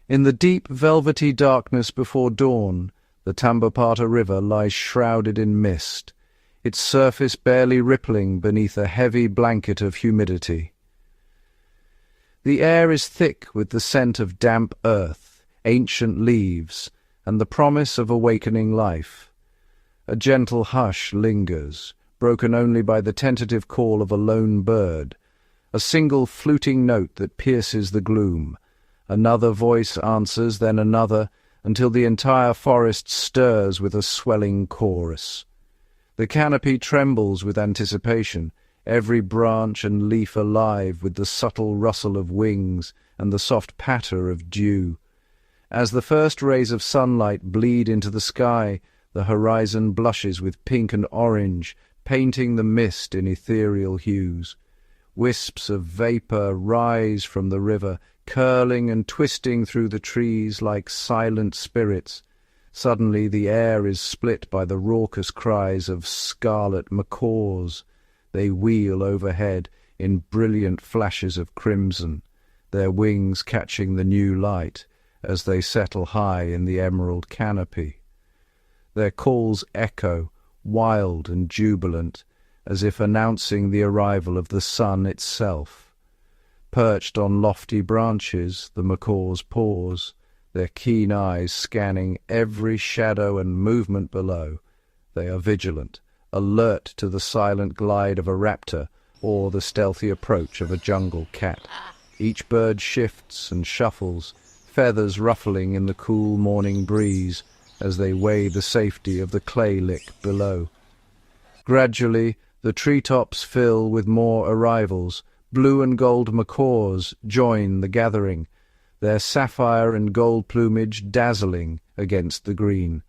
In the deep velvety darkness before dawn, the Tambopata River lies shrouded in mist, its surface barely rippling beneath a heavy blanket of humidity. The air is thick with the scent of damp earth, ancient leaves, and the promise of awakening life. A gentle hush lingers, broken only by the tentative call of a lone bird, a single fluting note that pierces the gloom. Another voice answers, then another, until the entire forest stirs with a swelling chorus. The canopy trembles with anticipation, every branch and leaf alive with the subtle rustle of wings and the soft patter of dew. As the first rays of sunlight bleed into the sky, the horizon blushes with pink and orange, painting the mist in ethereal hues. Wisps of vapour rise from the river, curling and twisting through the trees like silent spirits. Suddenly the air is split by the raucous cries of scarlet macaws. They wheel overhead in brilliant flashes of crimson, their wings catching the new light as they settle high in the emerald canopy. Their calls echo, wild and jubilant, as if announcing the arrival of the sun itself. Perched on lofty branches, the macaws pause, their keen eyes scanning every shadow and movement below. They are vigilant, alert to the silent glide of a raptor or the stealthy approach of a jungle cat. Each bird shifts and shuffles, feathers ruffling in the cool morning breeze as they weigh the safety of the clay lick below. Gradually, the treetops fill with more arrivals. Blue and gold macaws join the gathering, their sapphire and gold plumage dazzling against the green.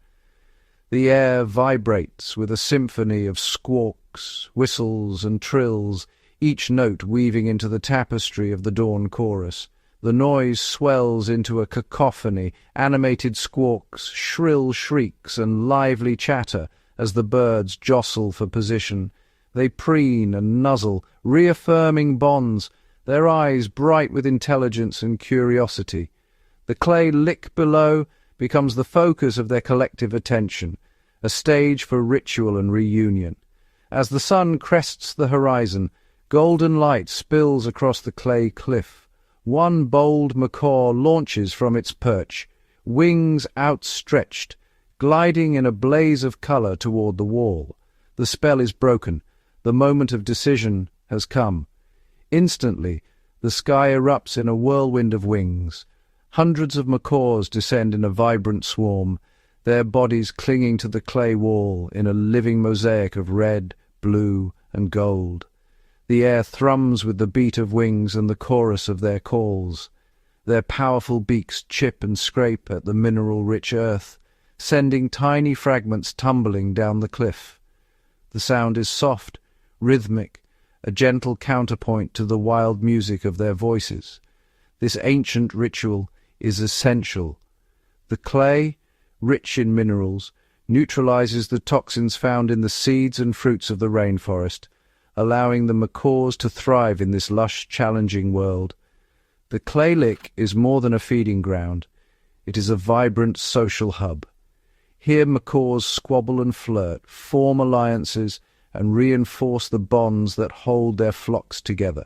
The air vibrates with a symphony of squawks, whistles, and trills, each note weaving into the tapestry of the dawn chorus. The noise swells into a cacophony, animated squawks, shrill shrieks, and lively chatter as the birds jostle for position. They preen and nuzzle, reaffirming bonds, their eyes bright with intelligence and curiosity. The clay lick below becomes the focus of their collective attention, a stage for ritual and reunion. As the sun crests the horizon, golden light spills across the clay cliff. One bold macaw launches from its perch, wings outstretched, gliding in a blaze of colour toward the wall. The spell is broken. The moment of decision has come. Instantly, the sky erupts in a whirlwind of wings. Hundreds of macaws descend in a vibrant swarm, their bodies clinging to the clay wall in a living mosaic of red, blue, and gold. The air thrums with the beat of wings and the chorus of their calls. Their powerful beaks chip and scrape at the mineral-rich earth, sending tiny fragments tumbling down the cliff. The sound is soft, rhythmic, a gentle counterpoint to the wild music of their voices. This ancient ritual is essential. The clay, rich in minerals, neutralizes the toxins found in the seeds and fruits of the rainforest, allowing the macaws to thrive in this lush, challenging world. The clay lick is more than a feeding ground. It is a vibrant social hub. Here macaws squabble and flirt, form alliances, and reinforce the bonds that hold their flocks together.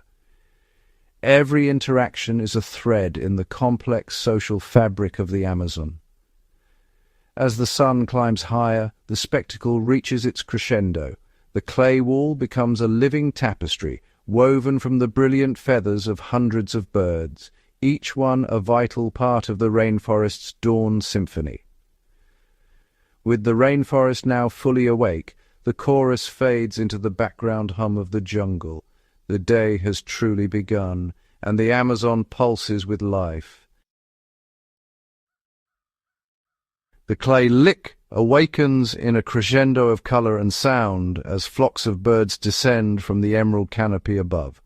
Every interaction is a thread in the complex social fabric of the Amazon. As the sun climbs higher, the spectacle reaches its crescendo. The clay wall becomes a living tapestry, woven from the brilliant feathers of hundreds of birds, each one a vital part of the rainforest's dawn symphony. With the rainforest now fully awake, the chorus fades into the background hum of the jungle. The day has truly begun, and the Amazon pulses with life. The clay lick awakens in a crescendo of colour and sound as flocks of birds descend from the emerald canopy above.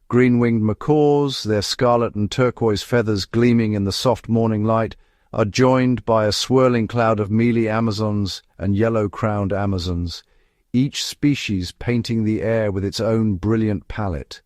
Green-winged macaws, their scarlet and turquoise feathers gleaming in the soft morning light, are joined by a swirling cloud of mealy Amazons and yellow-crowned Amazons, each species painting the air with its own brilliant palette.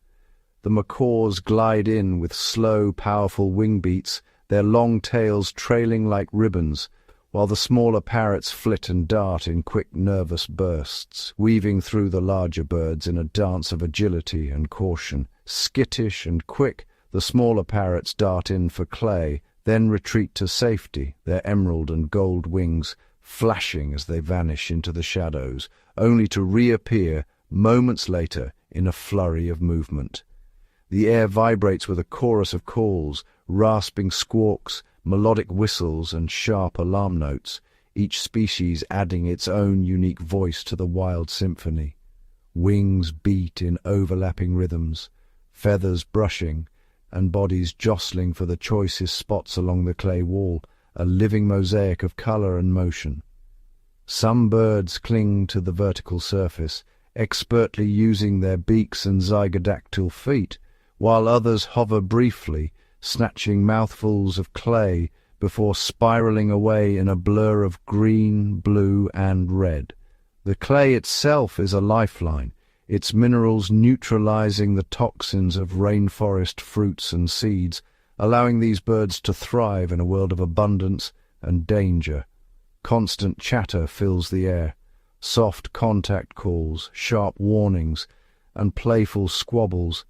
The macaws glide in with slow, powerful wing beats, their long tails trailing like ribbons, while the smaller parrots flit and dart in quick, nervous bursts, weaving through the larger birds in a dance of agility and caution. Skittish and quick, the smaller parrots dart in for clay, then retreat to safety, their emerald and gold wings flashing as they vanish into the shadows, only to reappear moments later in a flurry of movement. The air vibrates with a chorus of calls, rasping squawks, melodic whistles and sharp alarm notes, each species adding its own unique voice to the wild symphony. Wings beat in overlapping rhythms, feathers brushing, and bodies jostling for the choicest spots along the clay wall, a living mosaic of colour and motion. Some birds cling to the vertical surface, expertly using their beaks and zygodactyl feet, while others hover briefly, snatching mouthfuls of clay before spiralling away in a blur of green, blue, and red. The clay itself is a lifeline, its minerals neutralizing the toxins of rainforest fruits and seeds, allowing these birds to thrive in a world of abundance and danger. Constant chatter fills the air, soft contact calls, sharp warnings, and playful squabbles,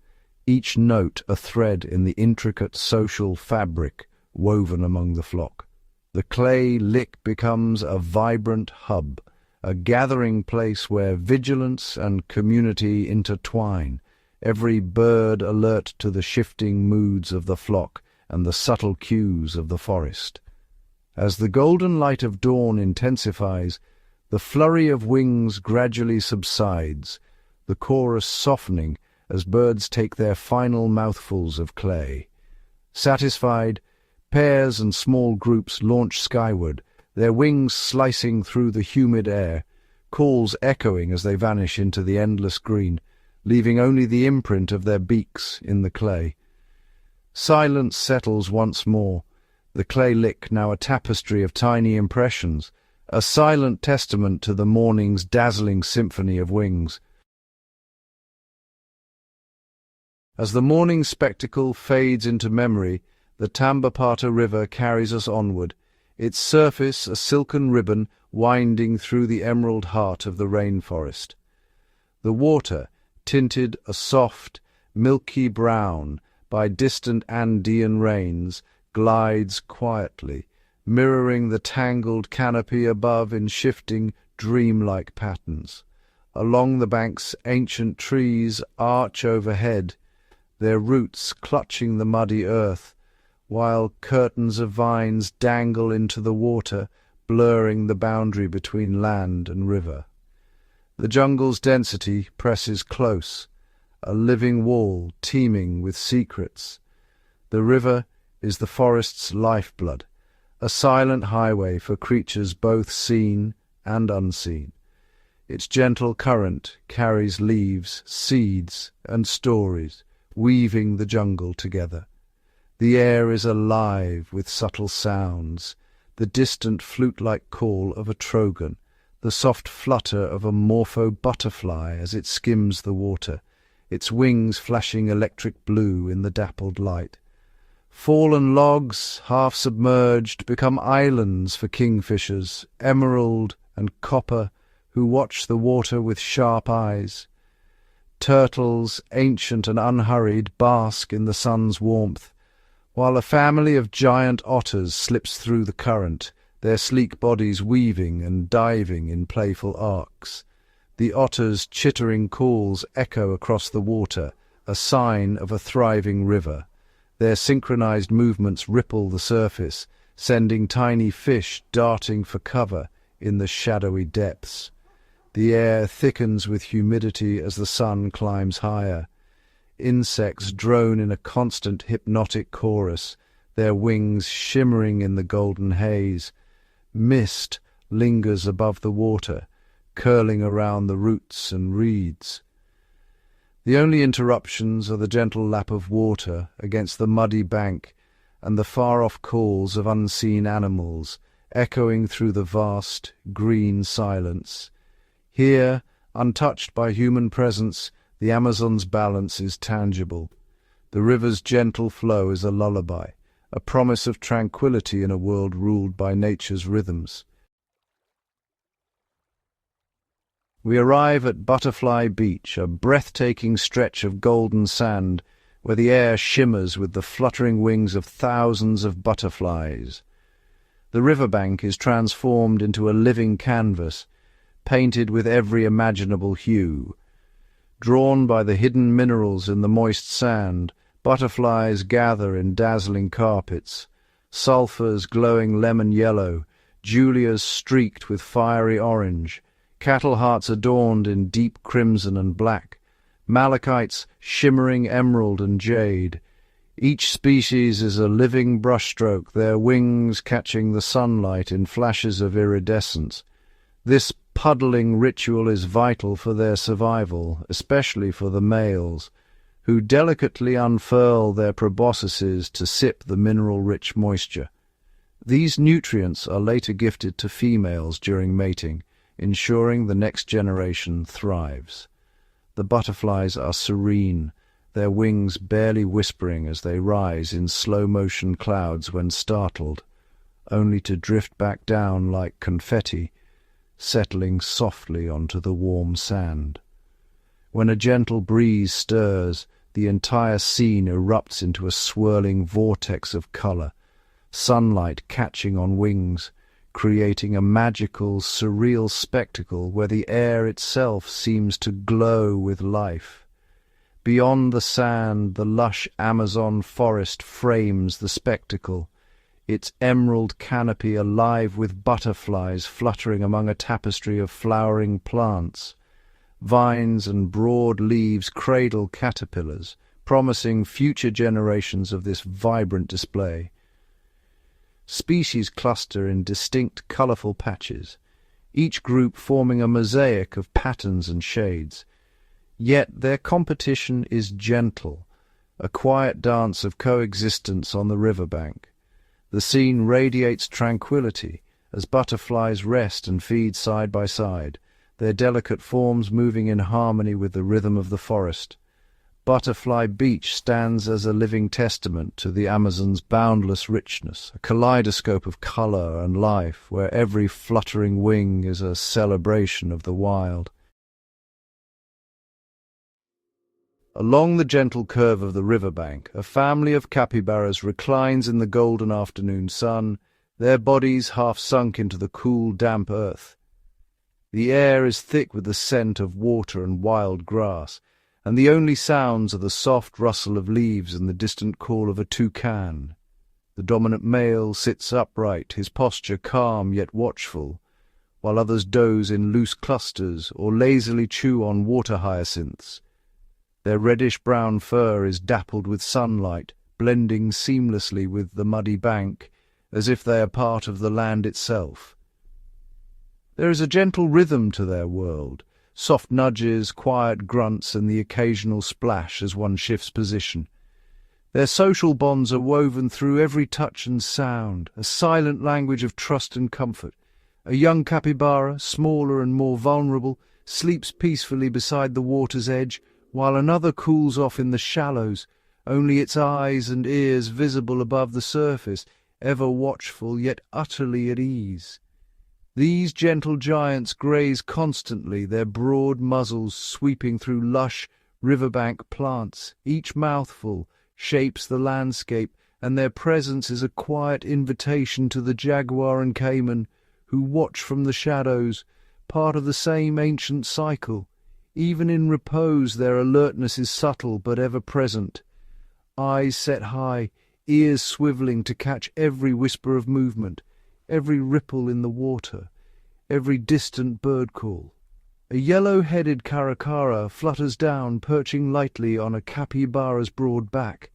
each note a thread in the intricate social fabric woven among the flock. The clay lick becomes a vibrant hub, a gathering place where vigilance and community intertwine, every bird alert to the shifting moods of the flock and the subtle cues of the forest. As the golden light of dawn intensifies, the flurry of wings gradually subsides, the chorus softening as birds take their final mouthfuls of clay. Satisfied, pairs and small groups launch skyward, their wings slicing through the humid air, calls echoing as they vanish into the endless green, leaving only the imprint of their beaks in the clay. Silence settles once more, the clay lick now a tapestry of tiny impressions, a silent testament to the morning's dazzling symphony of wings. As the morning spectacle fades into memory, the Tambopata River carries us onward, its surface a silken ribbon winding through the emerald heart of the rainforest. The water, tinted a soft, milky brown by distant Andean rains, glides quietly, mirroring the tangled canopy above in shifting, dreamlike patterns. Along the banks ancient trees arch overhead, their roots clutching the muddy earth, while curtains of vines dangle into the water, blurring the boundary between land and river. The jungle's density presses close, a living wall teeming with secrets. The river is the forest's lifeblood, a silent highway for creatures both seen and unseen. Its gentle current carries leaves, seeds, and stories, weaving the jungle together. The air is alive with subtle sounds, the distant flute-like call of a trogon, the soft flutter of a morpho butterfly as it skims the water, its wings flashing electric blue in the dappled light. Fallen logs, half submerged, become islands for kingfishers, emerald and copper, who watch the water with sharp eyes. Turtles, ancient and unhurried, bask in the sun's warmth, while a family of giant otters slips through the current, their sleek bodies weaving and diving in playful arcs. The otters' chittering calls echo across the water, a sign of a thriving river. Their synchronized movements ripple the surface, sending tiny fish darting for cover in the shadowy depths. The air thickens with humidity as the sun climbs higher. Insects drone in a constant hypnotic chorus, their wings shimmering in the golden haze. Mist lingers above the water, curling around the roots and reeds. The only interruptions are the gentle lap of water against the muddy bank and the far-off calls of unseen animals, echoing through the vast, green silence. Here, untouched by human presence, the Amazon's balance is tangible. The river's gentle flow is a lullaby, a promise of tranquility in a world ruled by nature's rhythms. We arrive at Butterfly Beach, a breathtaking stretch of golden sand where the air shimmers with the fluttering wings of thousands of butterflies. The riverbank is transformed into a living canvas, painted with every imaginable hue. Drawn by the hidden minerals in the moist sand, butterflies gather in dazzling carpets, sulphurs glowing lemon yellow, Julias streaked with fiery orange, cattle hearts adorned in deep crimson and black, malachites shimmering emerald and jade. Each species is a living brushstroke, their wings catching the sunlight in flashes of iridescence. This puddling ritual is vital for their survival, especially for the males, who delicately unfurl their proboscises to sip the mineral-rich moisture. These nutrients are later gifted to females during mating, ensuring the next generation thrives. The butterflies are serene, their wings barely whispering as they rise in slow-motion clouds when startled, only to drift back down like confetti, settling softly onto the warm sand. When a gentle breeze stirs, the entire scene erupts into a swirling vortex of colour, sunlight catching on wings, creating a magical, surreal spectacle where the air itself seems to glow with life. Beyond the sand, the lush Amazon forest frames the spectacle, its emerald canopy alive with butterflies fluttering among a tapestry of flowering plants. Vines and broad leaves cradle caterpillars, promising future generations of this vibrant display. Species cluster in distinct colourful patches, each group forming a mosaic of patterns and shades. Yet their competition is gentle, a quiet dance of coexistence on the riverbank. The scene radiates tranquility as butterflies rest and feed side by side, their delicate forms moving in harmony with the rhythm of the forest. Butterfly Beach stands as a living testament to the Amazon's boundless richness, a kaleidoscope of colour and life where every fluttering wing is a celebration of the wild. Along the gentle curve of the riverbank, a family of capybaras reclines in the golden afternoon sun, their bodies half sunk into the cool, damp earth. The air is thick with the scent of water and wild grass, and the only sounds are the soft rustle of leaves and the distant call of a toucan. The dominant male sits upright, his posture calm yet watchful, while others doze in loose clusters or lazily chew on water hyacinths. Their reddish-brown fur is dappled with sunlight, blending seamlessly with the muddy bank, as if they are part of the land itself. There is a gentle rhythm to their world, soft nudges, quiet grunts, and the occasional splash as one shifts position. Their social bonds are woven through every touch and sound, a silent language of trust and comfort. A young capybara, smaller and more vulnerable, sleeps peacefully beside the water's edge, while another cools off in the shallows, only its eyes and ears visible above the surface, ever watchful yet utterly at ease. These gentle giants graze constantly, their broad muzzles sweeping through lush riverbank plants. Each mouthful shapes the landscape, and their presence is a quiet invitation to the jaguar and caiman, who watch from the shadows, part of the same ancient cycle. Even in repose their alertness is subtle but ever present. Eyes set high, ears swivelling to catch every whisper of movement, every ripple in the water, every distant bird call. A yellow-headed caracara flutters down, perching lightly on a capybara's broad back.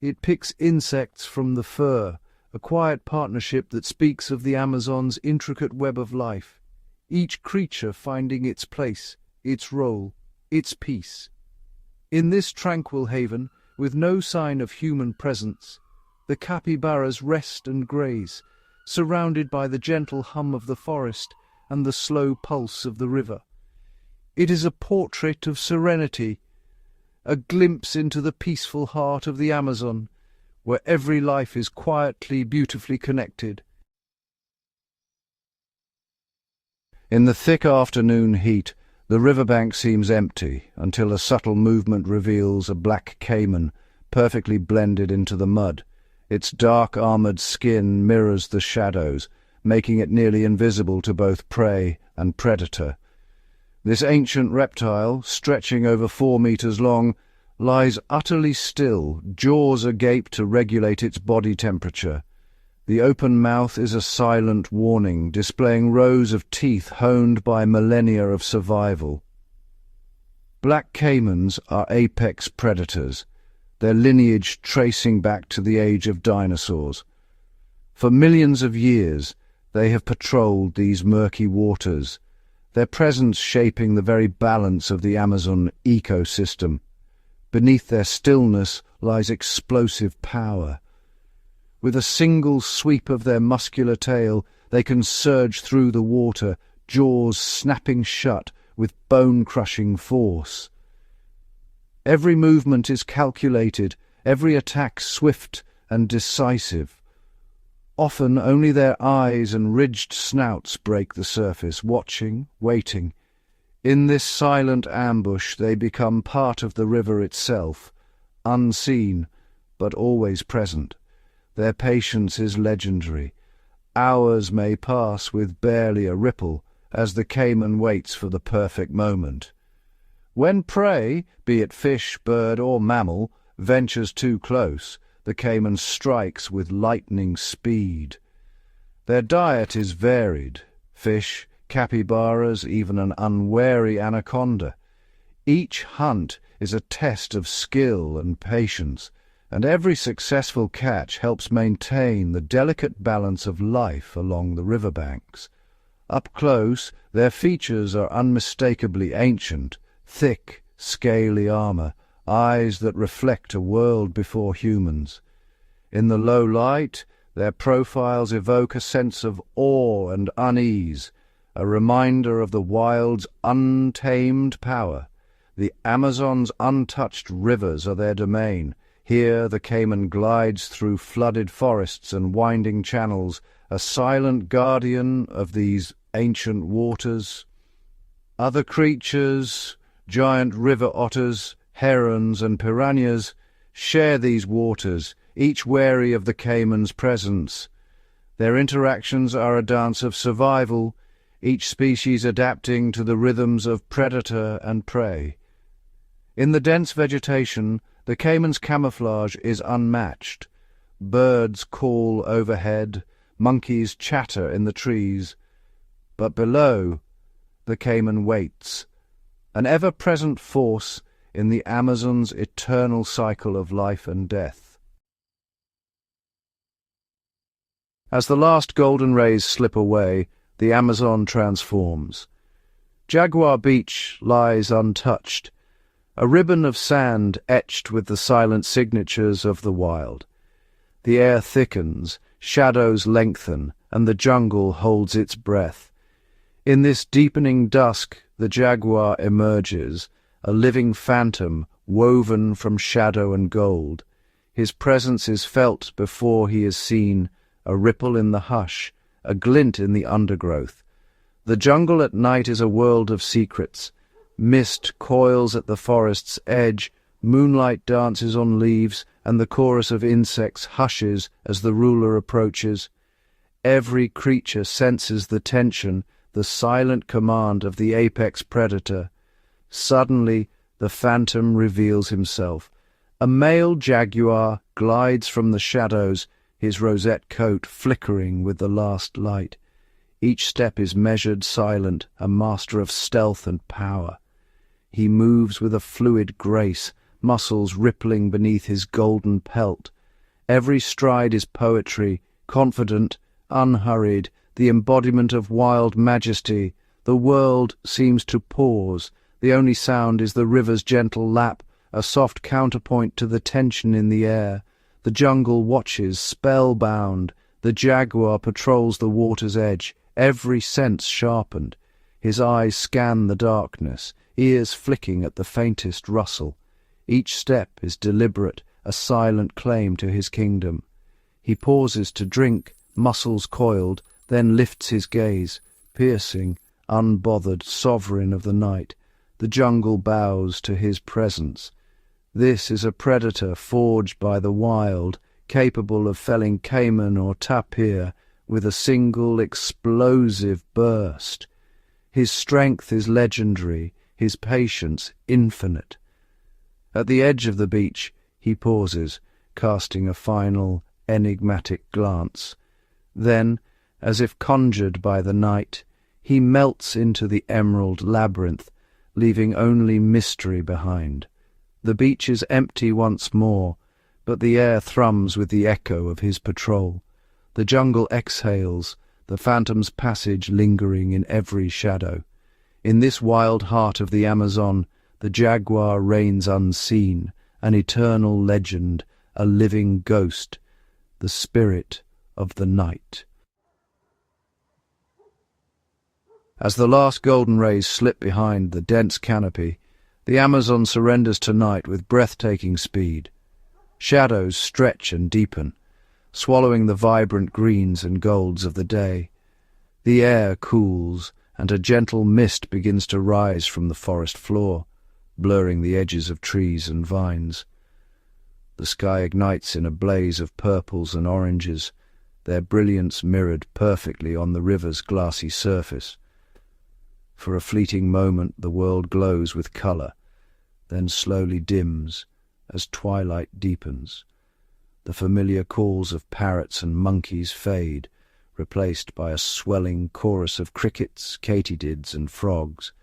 It picks insects from the fur, a quiet partnership that speaks of the Amazon's intricate web of life, each creature finding its place, its role, its peace. In this tranquil haven, with no sign of human presence, the capybaras rest and graze, surrounded by the gentle hum of the forest and the slow pulse of the river. It is a portrait of serenity, a glimpse into the peaceful heart of the Amazon, where every life is quietly, beautifully connected. In the thick afternoon heat, the riverbank seems empty until a subtle movement reveals a black caiman, perfectly blended into the mud. Its dark armoured skin mirrors the shadows, making it nearly invisible to both prey and predator. This ancient reptile, stretching over 4 meters long, lies utterly still, jaws agape to regulate its body temperature. The open mouth is a silent warning, displaying rows of teeth honed by millennia of survival. Black caimans are apex predators, their lineage tracing back to the age of dinosaurs. For millions of years, they have patrolled these murky waters, their presence shaping the very balance of the Amazon ecosystem. Beneath their stillness lies explosive power. With a single sweep of their muscular tail, they can surge through the water, jaws snapping shut with bone-crushing force. Every movement is calculated, every attack swift and decisive. Often only their eyes and ridged snouts break the surface, watching, waiting. In this silent ambush they become part of the river itself, unseen but always present. Their patience is legendary. Hours may pass with barely a ripple as the caiman waits for the perfect moment. When prey, be it fish, bird or mammal, ventures too close, the caiman strikes with lightning speed. Their diet is varied: fish, capybaras, even an unwary anaconda. Each hunt is a test of skill and patience, and every successful catch helps maintain the delicate balance of life along the riverbanks. Up close, their features are unmistakably ancient: thick, scaly armor, eyes that reflect a world before humans. In the low light, their profiles evoke a sense of awe and unease, a reminder of the wild's untamed power. The Amazon's untouched rivers are their domain. Here the caiman glides through flooded forests and winding channels, a silent guardian of these ancient waters. Other creatures, giant river otters, herons and piranhas, share these waters, each wary of the caiman's presence. Their interactions are a dance of survival, each species adapting to the rhythms of predator and prey. In the dense vegetation, the caiman's camouflage is unmatched. Birds call overhead, monkeys chatter in the trees. But below, the caiman waits, an ever-present force in the Amazon's eternal cycle of life and death. As the last golden rays slip away, the Amazon transforms. Jaguar Beach lies untouched, a ribbon of sand etched with the silent signatures of the wild. The air thickens, shadows lengthen, and the jungle holds its breath. In this deepening dusk, the jaguar emerges, a living phantom woven from shadow and gold. His presence is felt before he is seen, a ripple in the hush, a glint in the undergrowth. The jungle at night is a world of secrets. Mist coils at the forest's edge, moonlight dances on leaves, and the chorus of insects hushes as the ruler approaches. Every creature senses the tension, the silent command of the apex predator. Suddenly, the phantom reveals himself. A male jaguar glides from the shadows, his rosette coat flickering with the last light. Each step is measured, silent, a master of stealth and power. He moves with a fluid grace, muscles rippling beneath his golden pelt. Every stride is poetry, confident, unhurried, the embodiment of wild majesty. The world seems to pause. The only sound is the river's gentle lap, a soft counterpoint to the tension in the air. The jungle watches, spellbound. The jaguar patrols the water's edge, every sense sharpened. His eyes scan the darkness, ears flicking at the faintest rustle. Each step is deliberate, a silent claim to his kingdom. He pauses to drink, muscles coiled, then lifts his gaze, piercing, unbothered, sovereign of the night. The jungle bows to his presence. This is a predator forged by the wild, capable of felling caiman or tapir with a single explosive burst. His strength is legendary, his patience infinite. At the edge of the beach he pauses, casting a final, enigmatic glance. Then, as if conjured by the night, he melts into the emerald labyrinth, leaving only mystery behind. The beach is empty once more, but the air thrums with the echo of his patrol. The jungle exhales, the phantom's passage lingering in every shadow. In this wild heart of the Amazon, the jaguar reigns unseen, an eternal legend, a living ghost, the spirit of the night. As the last golden rays slip behind the dense canopy, the Amazon surrenders to night with breathtaking speed. Shadows stretch and deepen, swallowing the vibrant greens and golds of the day. The air cools, and a gentle mist begins to rise from the forest floor, blurring the edges of trees and vines. The sky ignites in a blaze of purples and oranges, their brilliance mirrored perfectly on the river's glassy surface. For a fleeting moment the world glows with colour, then slowly dims as twilight deepens. The familiar calls of parrots and monkeys fade, replaced by a swelling chorus of crickets, katydids and frogs.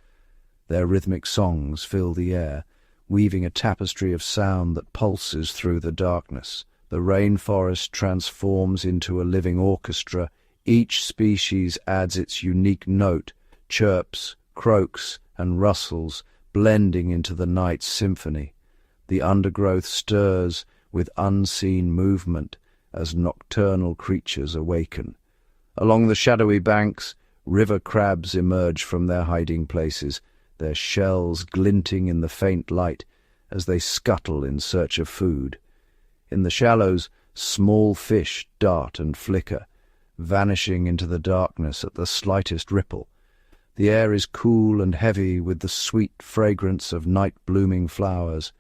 Their rhythmic songs fill the air, weaving a tapestry of sound that pulses through the darkness. The rainforest transforms into a living orchestra. Each species adds its unique note, chirps, croaks, and rustles, blending into the night's symphony. The undergrowth stirs with unseen movement as nocturnal creatures awaken. Along the shadowy banks, river crabs emerge from their hiding places, their shells glinting in the faint light as they scuttle in search of food. In the shallows, small fish dart and flicker, vanishing into the darkness at the slightest ripple. The air is cool and heavy with the sweet fragrance of night-blooming flowers.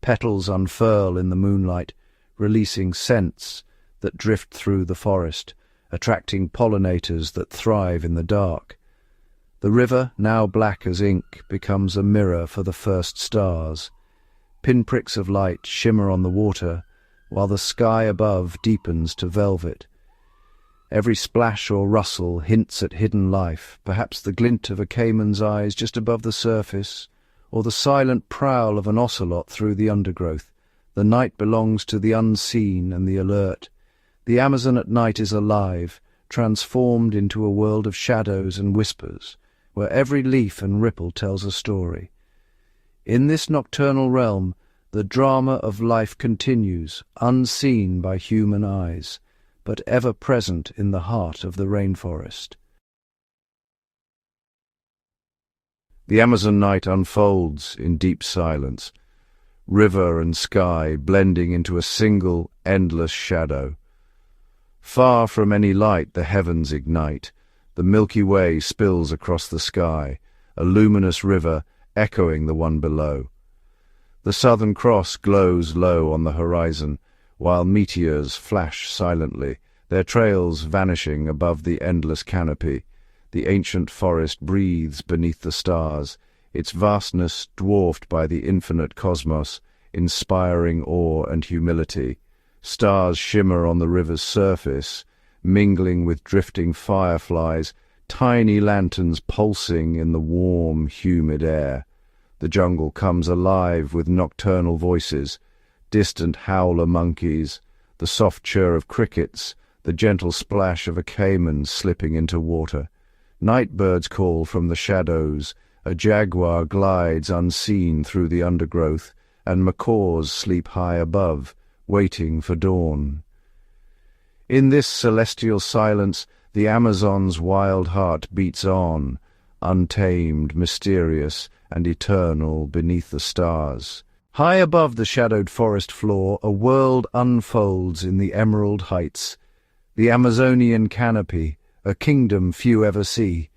Petals unfurl in the moonlight, releasing scents that drift through the forest, attracting pollinators that thrive in the dark. The river, now black as ink, becomes a mirror for the first stars. Pinpricks of light shimmer on the water, while the sky above deepens to velvet. Every splash or rustle hints at hidden life, perhaps the glint of a caiman's eyes just above the surface, or the silent prowl of an ocelot through the undergrowth. The night belongs to the unseen and the alert. The Amazon at night is alive, transformed into a world of shadows and whispers, where every leaf and ripple tells a story. In this nocturnal realm, the drama of life continues, unseen by human eyes, but ever present in the heart of the rainforest. The Amazon night unfolds in deep silence, river and sky blending into a single, endless shadow. Far from any light the heavens ignite, the Milky Way spills across the sky, a luminous river echoing the one below. The Southern Cross glows low on the horizon, while meteors flash silently, their trails vanishing above the endless canopy. The ancient forest breathes beneath the stars, its vastness dwarfed by the infinite cosmos, inspiring awe and humility. Stars shimmer on the river's surface, mingling with drifting fireflies, tiny lanterns pulsing in the warm, humid air. The jungle comes alive with nocturnal voices, distant howler monkeys, the soft chirr of crickets, the gentle splash of a caiman slipping into water. Nightbirds call from the shadows, a jaguar glides unseen through the undergrowth, and macaws sleep high above, waiting for dawn. In this celestial silence, the Amazon's wild heart beats on, untamed, mysterious, and eternal beneath the stars. High above the shadowed forest floor, a world unfolds in the emerald heights. The Amazonian canopy, a kingdom few ever see.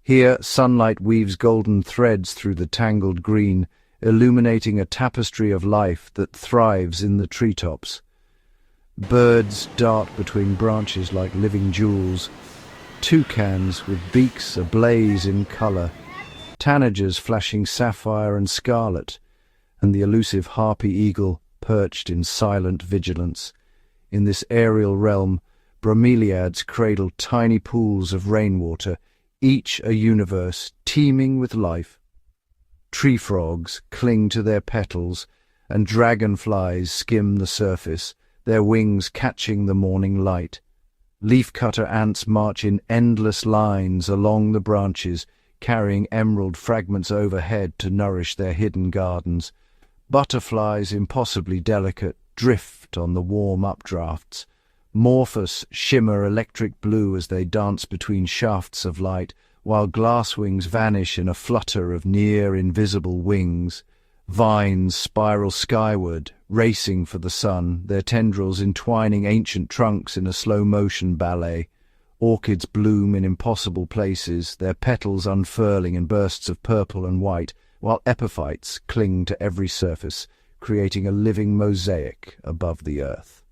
Here sunlight weaves golden threads through the tangled green, illuminating a tapestry of life that thrives in the treetops. Birds dart between branches like living jewels, toucans with beaks ablaze in colour, tanagers flashing sapphire and scarlet, and the elusive harpy eagle perched in silent vigilance. In this aerial realm, bromeliads cradle tiny pools of rainwater, each a universe teeming with life. Tree frogs cling to their petals, and dragonflies skim the surface, their wings catching the morning light. Leafcutter ants march in endless lines along the branches, carrying emerald fragments overhead to nourish their hidden gardens. Butterflies, impossibly delicate, drift on the warm updrafts. Morphous shimmer electric blue as they dance between shafts of light, while glasswings vanish in a flutter of near-invisible wings. Vines spiral skyward, racing for the sun, their tendrils entwining ancient trunks in a slow-motion ballet. Orchids bloom in impossible places, their petals unfurling in bursts of purple and white, while epiphytes cling to every surface, creating a living mosaic above the earth.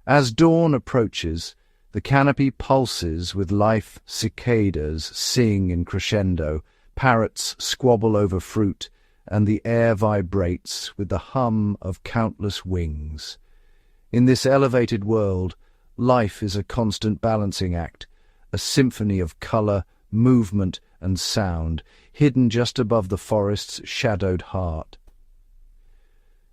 As dawn approaches, the canopy pulses with life. Cicadas sing in crescendo, parrots squabble over fruit, and the air vibrates with the hum of countless wings. In this elevated world, life is a constant balancing act, a symphony of colour, movement, and sound, hidden just above the forest's shadowed heart.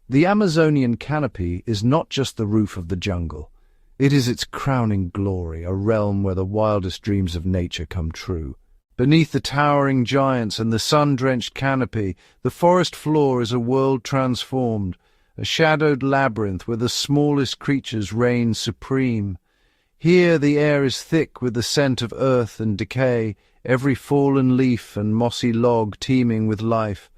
The Amazonian canopy is not just the roof of the jungle. It is its crowning glory, a realm where the wildest dreams of nature come true. Beneath the towering giants and the sun-drenched canopy, the forest floor is a world transformed, a shadowed labyrinth where the smallest creatures reign supreme. Here the air is thick with the scent of earth and decay, every fallen leaf and mossy log teeming with life.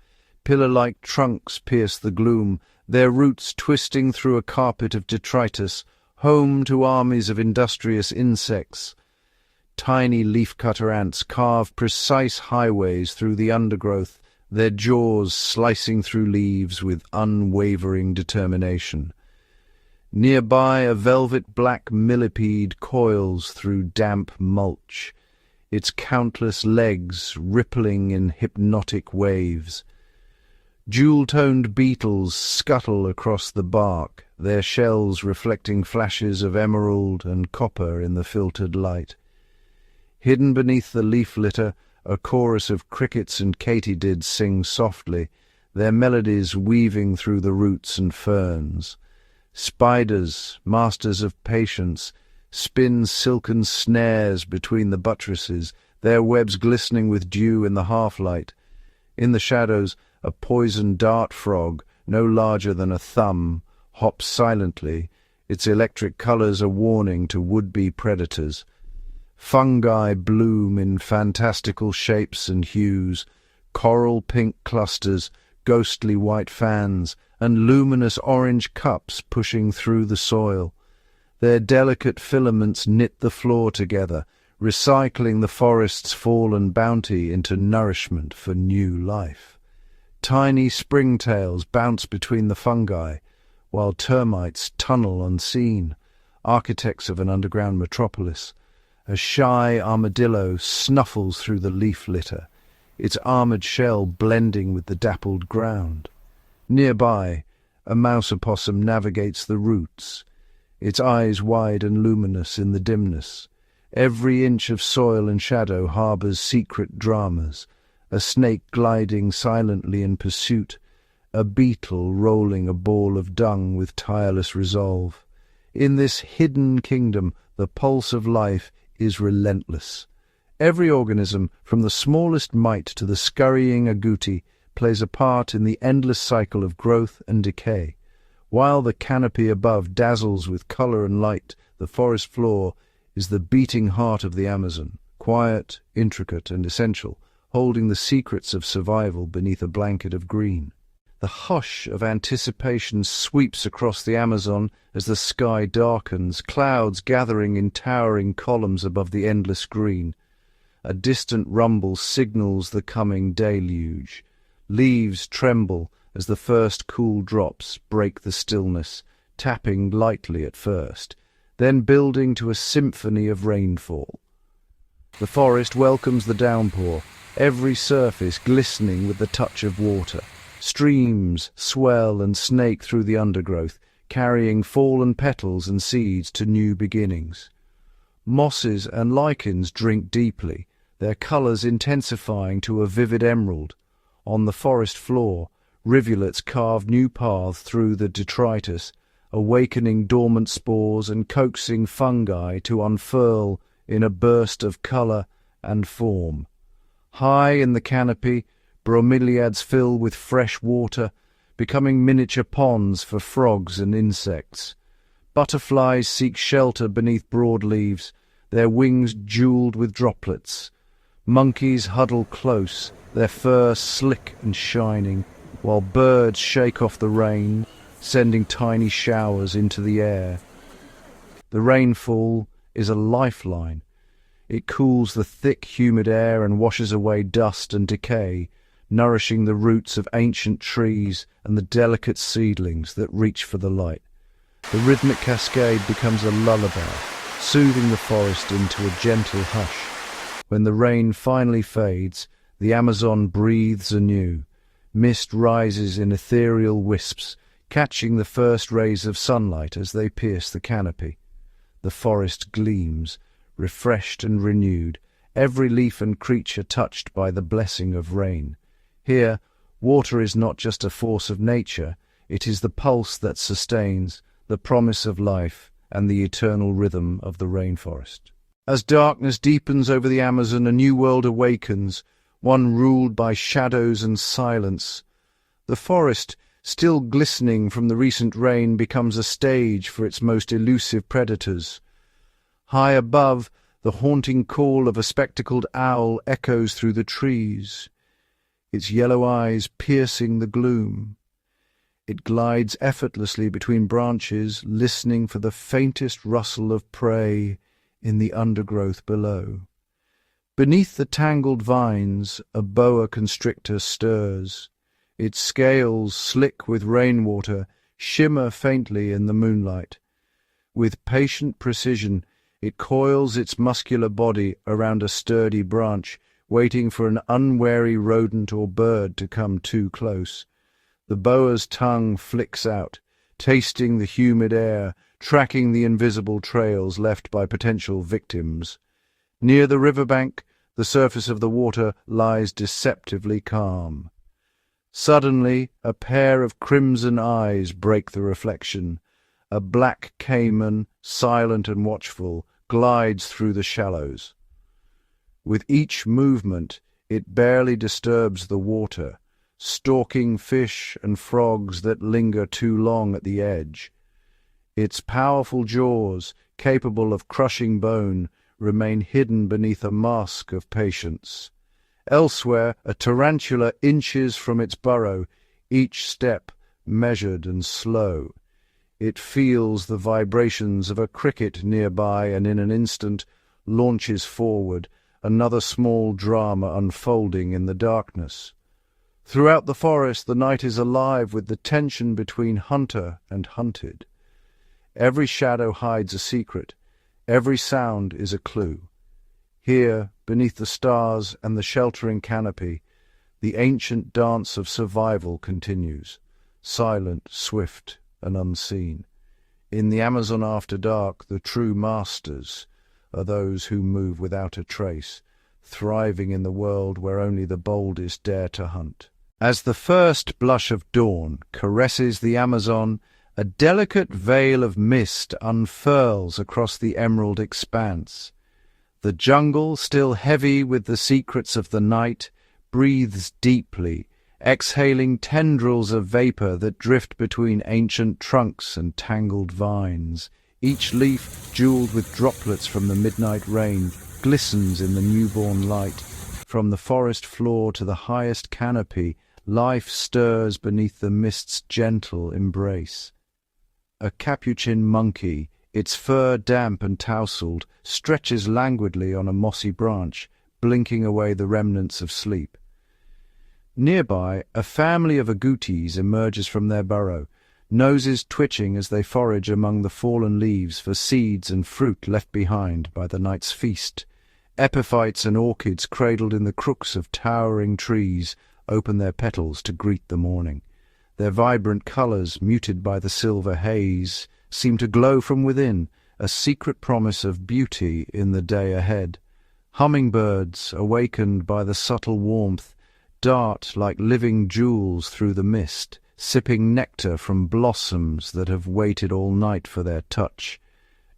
Pillar-like trunks pierce the gloom, their roots twisting through a carpet of detritus, home to armies of industrious insects. Tiny leafcutter ants carve precise highways through the undergrowth, their jaws slicing through leaves with unwavering determination. Nearby, a velvet-black millipede coils through damp mulch, its countless legs rippling in hypnotic waves. Jewel-toned beetles scuttle across the bark, their shells reflecting flashes of emerald and copper in the filtered light. Hidden beneath the leaf litter, a chorus of crickets and katydids sing softly, their melodies weaving through the roots and ferns. Spiders, masters of patience, spin silken snares between the buttresses, their webs glistening with dew in the half-light. In the shadows, a poison dart frog, no larger than a thumb, hops silently, its electric colours a warning to would-be predators. Fungi bloom in fantastical shapes and hues, coral pink clusters, ghostly white fans, and luminous orange cups pushing through the soil. Their delicate filaments knit the floor together, recycling the forest's fallen bounty into nourishment for new life. Tiny springtails bounce between the fungi, while termites tunnel unseen, architects of an underground metropolis. A shy armadillo snuffles through the leaf litter, its armoured shell blending with the dappled ground. Nearby, a mouse opossum navigates the roots, its eyes wide and luminous in the dimness. Every inch of soil and shadow harbours secret dramas, a snake gliding silently in pursuit, a beetle rolling a ball of dung with tireless resolve. In this hidden kingdom, the pulse of life is relentless. Every organism, from the smallest mite to the scurrying agouti, plays a part in the endless cycle of growth and decay. While the canopy above dazzles with colour and light, the forest floor is the beating heart of the Amazon, quiet, intricate, and essential, holding the secrets of survival beneath a blanket of green. The hush of anticipation sweeps across the Amazon as the sky darkens, clouds gathering in towering columns above the endless green. A distant rumble signals the coming deluge. Leaves tremble as the first cool drops break the stillness, tapping lightly at first, then building to a symphony of rainfall. The forest welcomes the downpour, every surface glistening with the touch of water. Streams swell and snake through the undergrowth, carrying fallen petals and seeds to new beginnings. Mosses and lichens drink deeply, their colours intensifying to a vivid emerald. On the forest floor, rivulets carve new paths through the detritus, awakening dormant spores and coaxing fungi to unfurl in a burst of colour and form. High in the canopy, bromeliads fill with fresh water, becoming miniature ponds for frogs and insects. Butterflies seek shelter beneath broad leaves, their wings jewelled with droplets. Monkeys huddle close, their fur slick and shining, while birds shake off the rain, sending tiny showers into the air. The rainfall is a lifeline. It cools the thick, humid air and washes away dust and decay, nourishing the roots of ancient trees and the delicate seedlings that reach for the light. The rhythmic cascade becomes a lullaby, soothing the forest into a gentle hush. When the rain finally fades, the Amazon breathes anew. Mist rises in ethereal wisps, catching the first rays of sunlight as they pierce the canopy. The forest gleams, refreshed and renewed, every leaf and creature touched by the blessing of rain. Here, water is not just a force of nature, it is the pulse that sustains, the promise of life, and the eternal rhythm of the rainforest. As darkness deepens over the Amazon, a new world awakens, one ruled by shadows and silence. The forest, still glistening from the recent rain, becomes a stage for its most elusive predators. High above, the haunting call of a spectacled owl echoes through the trees, its yellow eyes piercing the gloom. It glides effortlessly between branches, listening for the faintest rustle of prey in the undergrowth below. Beneath the tangled vines, a boa constrictor stirs. Its scales, slick with rainwater, shimmer faintly in the moonlight. With patient precision, it coils its muscular body around a sturdy branch, waiting for an unwary rodent or bird to come too close. The boa's tongue flicks out, tasting the humid air, tracking the invisible trails left by potential victims. Near the riverbank, the surface of the water lies deceptively calm. Suddenly, a pair of crimson eyes break the reflection. A black caiman, silent and watchful, glides through the shallows. With each movement, it barely disturbs the water, stalking fish and frogs that linger too long at the edge. Its powerful jaws, capable of crushing bone, remain hidden beneath a mask of patience. Elsewhere, a tarantula inches from its burrow, each step measured and slow. It feels the vibrations of a cricket nearby and in an instant launches forward, another small drama unfolding in the darkness. Throughout the forest, the night is alive with the tension between hunter and hunted. Every shadow hides a secret. Every sound is a clue. Here, beneath the stars and the sheltering canopy, the ancient dance of survival continues, silent, swift, and unseen. In the Amazon after dark, the true masters are those who move without a trace, thriving in the world where only the boldest dare to hunt. As the first blush of dawn caresses the Amazon, a delicate veil of mist unfurls across the emerald expanse. The jungle, still heavy with the secrets of the night, breathes deeply, exhaling tendrils of vapor that drift between ancient trunks and tangled vines. Each leaf, jeweled with droplets from the midnight rain, glistens in the newborn light. From the forest floor to the highest canopy, Life stirs beneath the mist's gentle embrace. A capuchin monkey, its fur damp and tousled, stretches languidly on a mossy branch, blinking away the remnants of sleep. Nearby, a family of agoutis emerges from their burrow, noses twitching as they forage among the fallen leaves for seeds and fruit left behind by the night's feast. Epiphytes and orchids cradled in the crooks of towering trees open their petals to greet the morning. Their vibrant colours, muted by the silver haze, seem to glow from within, a secret promise of beauty in the day ahead. Hummingbirds, awakened by the subtle warmth, dart like living jewels through the mist, sipping nectar from blossoms that have waited all night for their touch.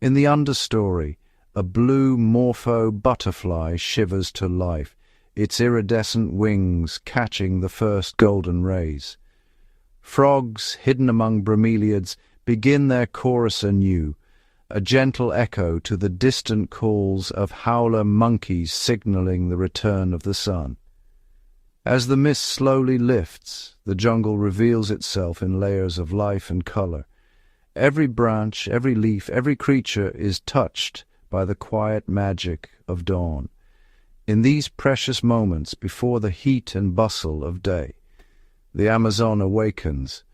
In the understory, a blue morpho butterfly shivers to life, its iridescent wings catching the first golden rays. Frogs, hidden among bromeliads, begin their chorus anew, a gentle echo to the distant calls of howler monkeys signalling the return of the sun. As the mist slowly lifts, the jungle reveals itself in layers of life and color. Every branch, every leaf, every creature is touched by the quiet magic of dawn. In these precious moments before the heat and bustle of day, the Amazon awakens,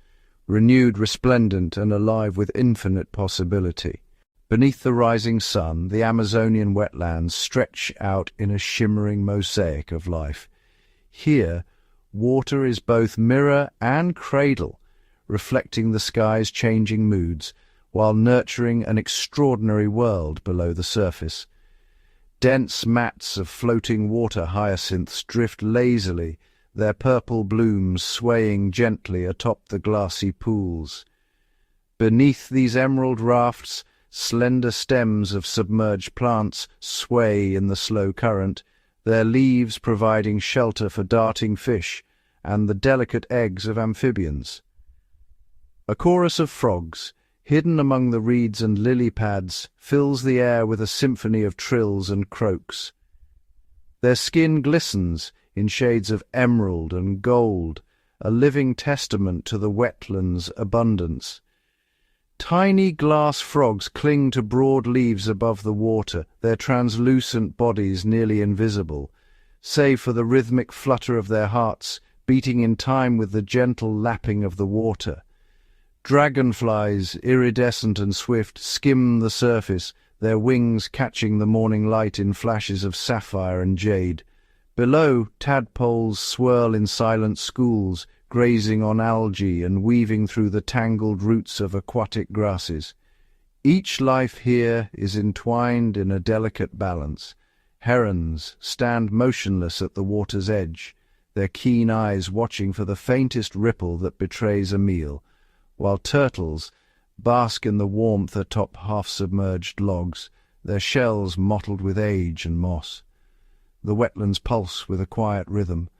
renewed, resplendent, and alive with infinite possibility. Beneath the rising sun, the Amazonian wetlands stretch out in a shimmering mosaic of life. Here, water is both mirror and cradle, reflecting the sky's changing moods, while nurturing an extraordinary world below the surface. Dense mats of floating water hyacinths drift lazily, their purple blooms swaying gently atop the glassy pools. Beneath these emerald rafts, slender stems of submerged plants sway in the slow current, their leaves providing shelter for darting fish and the delicate eggs of amphibians. A chorus of frogs, hidden among the reeds and lily pads, fills the air with a symphony of trills and croaks. Their skin glistens in shades of emerald and gold, a living testament to the wetlands' abundance. Tiny glass frogs cling to broad leaves above the water, their translucent bodies nearly invisible, save for the rhythmic flutter of their hearts, beating in time with the gentle lapping of the water. Dragonflies, iridescent and swift, skim the surface, their wings catching the morning light in flashes of sapphire and jade. Below, tadpoles swirl in silent schools, grazing on algae and weaving through the tangled roots of aquatic grasses. Each life here is entwined in a delicate balance. Herons stand motionless at the water's edge, their keen eyes watching for the faintest ripple that betrays a meal, while turtles bask in the warmth atop half-submerged logs, their shells mottled with age and moss. The wetlands pulse with a quiet rhythm,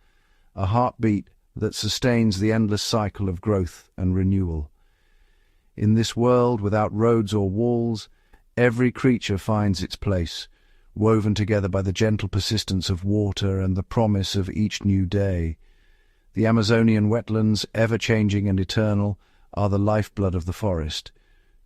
a heartbeat that sustains the endless cycle of growth and renewal. In this world without roads or walls, every creature finds its place, woven together by the gentle persistence of water and the promise of each new day. The Amazonian wetlands, ever-changing and eternal, are the lifeblood of the forest,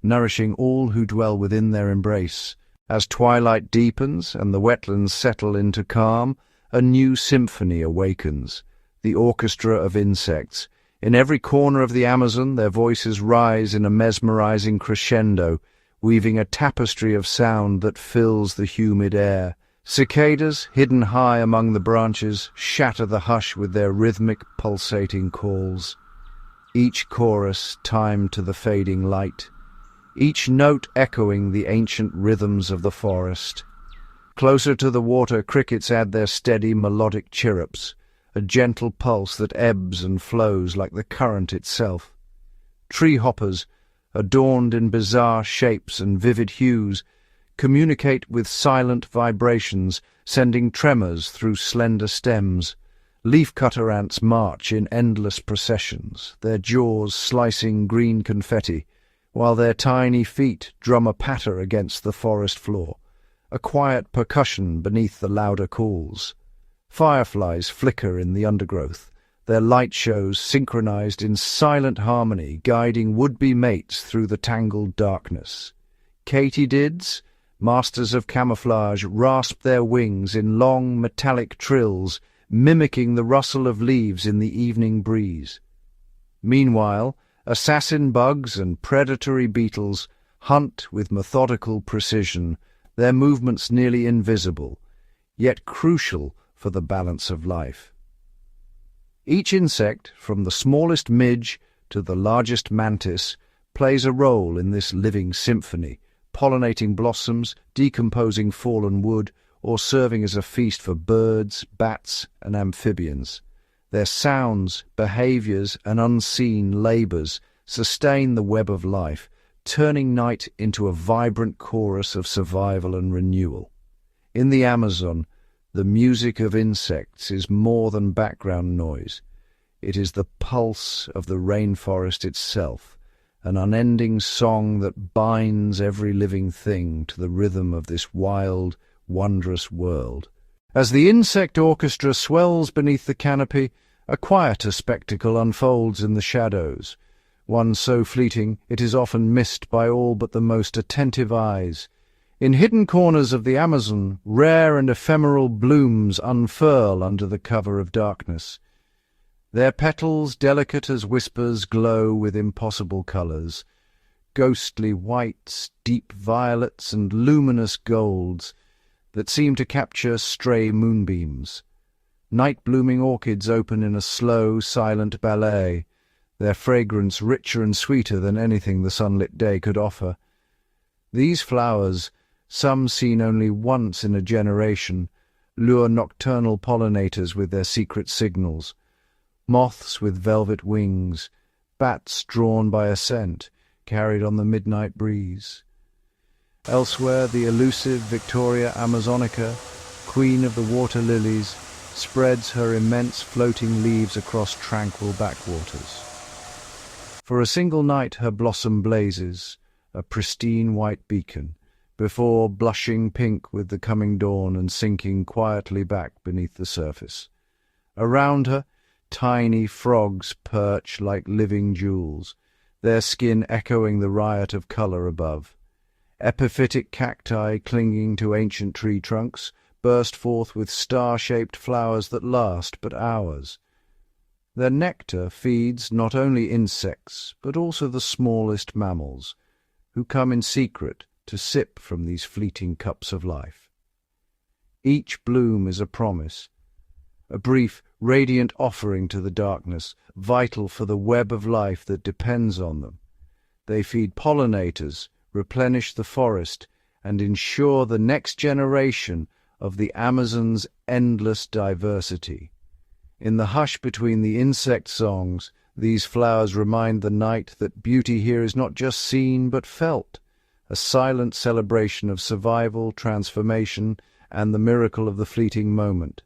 nourishing all who dwell within their embrace. As twilight deepens and the wetlands settle into calm, a new symphony awakens, the orchestra of insects. In every corner of the Amazon, their voices rise in a mesmerizing crescendo, weaving a tapestry of sound that fills the humid air. Cicadas, hidden high among the branches, shatter the hush with their rhythmic, pulsating calls. Each chorus timed to the fading light, each note echoing the ancient rhythms of the forest. Closer to the water, crickets add their steady, melodic chirrups, a gentle pulse that ebbs and flows like the current itself. Tree hoppers, adorned in bizarre shapes and vivid hues, communicate with silent vibrations, sending tremors through slender stems. Leafcutter ants march in endless processions, their jaws slicing green confetti, while their tiny feet drum a patter against the forest floor, a quiet percussion beneath the louder calls. Fireflies flicker in the undergrowth, their light shows synchronized in silent harmony, guiding would-be mates through the tangled darkness. Katydids, masters of camouflage, rasped their wings in long metallic trills, mimicking the rustle of leaves in the evening breeze. Meanwhile, assassin bugs and predatory beetles hunt with methodical precision, their movements nearly invisible, yet crucial for the balance of life. Each insect, from the smallest midge to the largest mantis, plays a role in this living symphony, pollinating blossoms, decomposing fallen wood, or serving as a feast for birds, bats, and amphibians. Their sounds, behaviors, and unseen labors sustain the web of life, turning night into a vibrant chorus of survival and renewal. In the Amazon, the music of insects is more than background noise. It is the pulse of the rainforest itself, an unending song that binds every living thing to the rhythm of this wild, wondrous world. As the Insect Orchestra swells beneath the canopy, a quieter spectacle unfolds in the shadows, one so fleeting it is often missed by all but the most attentive eyes. In hidden corners of the Amazon, rare and ephemeral blooms unfurl under the cover of darkness. Their petals, delicate as whispers, glow with impossible colours, ghostly whites, deep violets, and luminous golds that seem to capture stray moonbeams. Night-blooming orchids open in a slow, silent ballet, their fragrance richer and sweeter than anything the sunlit day could offer. These flowers, some seen only once in a generation, lure nocturnal pollinators with their secret signals. Moths with velvet wings, bats drawn by a scent, carried on the midnight breeze. Elsewhere, the elusive Victoria Amazonica, queen of the water lilies, spreads her immense floating leaves across tranquil backwaters. For a single night her blossom blazes, a pristine white beacon, before blushing pink with the coming dawn and sinking quietly back beneath the surface. Around her, tiny frogs perch like living jewels, their skin echoing the riot of colour above. Epiphytic cacti clinging to ancient tree trunks burst forth with star-shaped flowers that last but hours. Their nectar feeds not only insects, but also the smallest mammals, who come in secret to sip from these fleeting cups of life. Each bloom is a promise, a brief, radiant offering to the darkness, vital for the web of life that depends on them. They feed pollinators, replenish the forest, and ensure the next generation of the Amazon's endless diversity. In the hush between the insect songs, these flowers remind the night that beauty here is not just seen but felt, a silent celebration of survival, transformation, and the miracle of the fleeting moment.